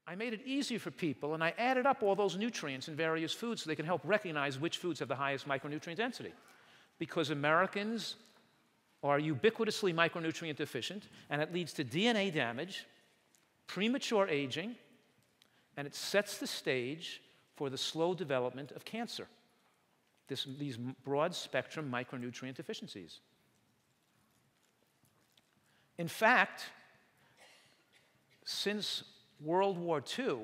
I made it easier for people, and I added up all those nutrients in various foods so they can help recognize which foods have the highest micronutrient density. Because Americans are ubiquitously micronutrient deficient, and it leads to DNA damage, premature aging, and it sets the stage for the slow development of cancer, these broad-spectrum micronutrient deficiencies. In fact, since World War II,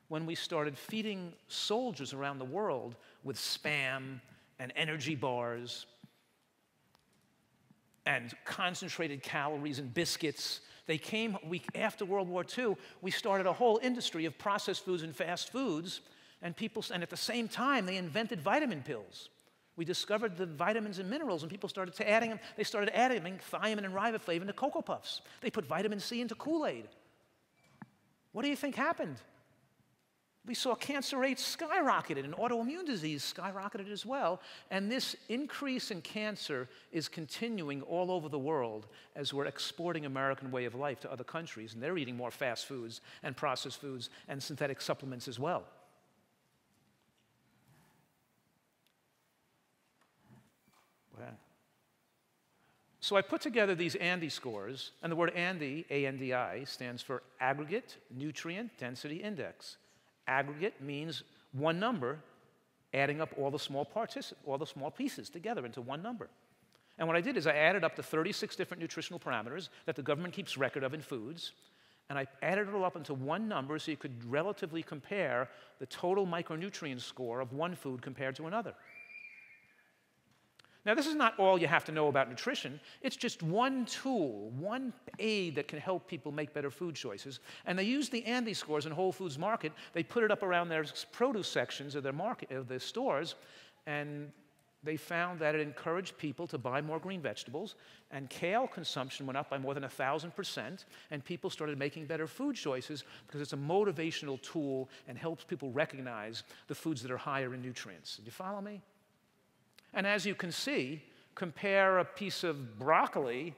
when we started feeding soldiers around the world with Spam and energy bars and concentrated calories and biscuits, after World War II, we started a whole industry of processed foods and fast foods, and at the same time, they invented vitamin pills. We discovered the vitamins and minerals, and people started adding them. They started adding thiamine and riboflavin into Cocoa Puffs. They put vitamin C into Kool-Aid. What do you think happened? We saw cancer rates skyrocketed, and autoimmune disease skyrocketed as well. And this increase in cancer is continuing all over the world as we're exporting American way of life to other countries, and they're eating more fast foods and processed foods and synthetic supplements as well. So I put together these ANDI scores, and the word ANDI, A-N-D-I, stands for Aggregate Nutrient Density Index. Aggregate means one number adding up all the small pieces together into one number. And what I did is I added up the 36 different nutritional parameters that the government keeps record of in foods, and I added it all up into one number so you could relatively compare the total micronutrient score of one food compared to another. Now, this is not all you have to know about nutrition. It's just one tool, one aid that can help people make better food choices. And they use the ANDI scores in Whole Foods Market. They put it up around their produce sections of their stores, and they found that it encouraged people to buy more green vegetables, and kale consumption went up by more than 1,000%, and people started making better food choices because it's a motivational tool and helps people recognize the foods that are higher in nutrients. Did you follow me? And as you can see, compare a piece of broccoli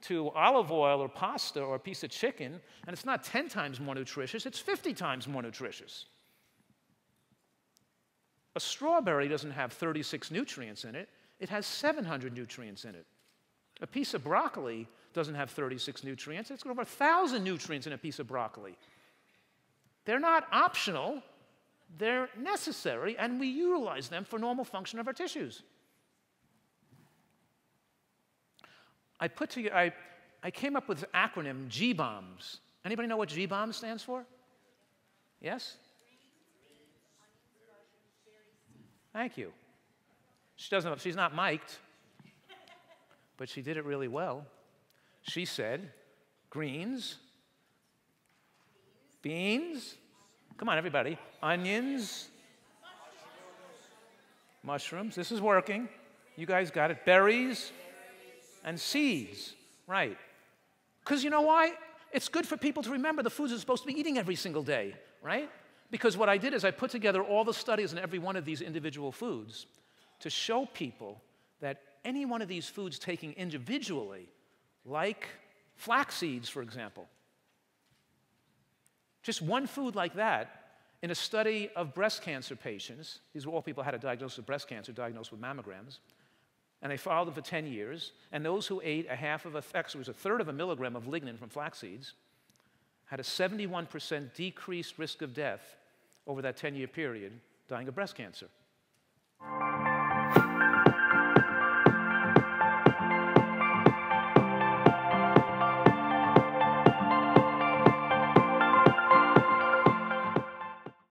to olive oil or pasta or a piece of chicken, and it's not 10 times more nutritious, it's 50 times more nutritious. A strawberry doesn't have 36 nutrients in it, it has 700 nutrients in it. A piece of broccoli doesn't have 36 nutrients, it's got over 1,000 nutrients in a piece of broccoli. They're not optional. They're necessary, and we utilize them for normal function of our tissues. I came up with the acronym GBOMBS. Anybody know what GBOMBS stands for? Yes? Thank you. She's not mic'd, but she did it really well. She said, greens, beans, come on, everybody. Onions, mushrooms. This is working. You guys got it. Berries and seeds. Right. Because you know why? It's good for people to remember the foods they're supposed to be eating every single day, right? Because what I did is I put together all the studies on every one of these individual foods to show people that any one of these foods taken individually, like flax seeds, for example, just one food like that, in a study of breast cancer patients, these were all people who had a diagnosis of breast cancer, diagnosed with mammograms, and they followed them for 10 years, and those who ate actually it was a third of a milligram of lignin from flax seeds, had a 71% decreased risk of death over that 10-year period, dying of breast cancer.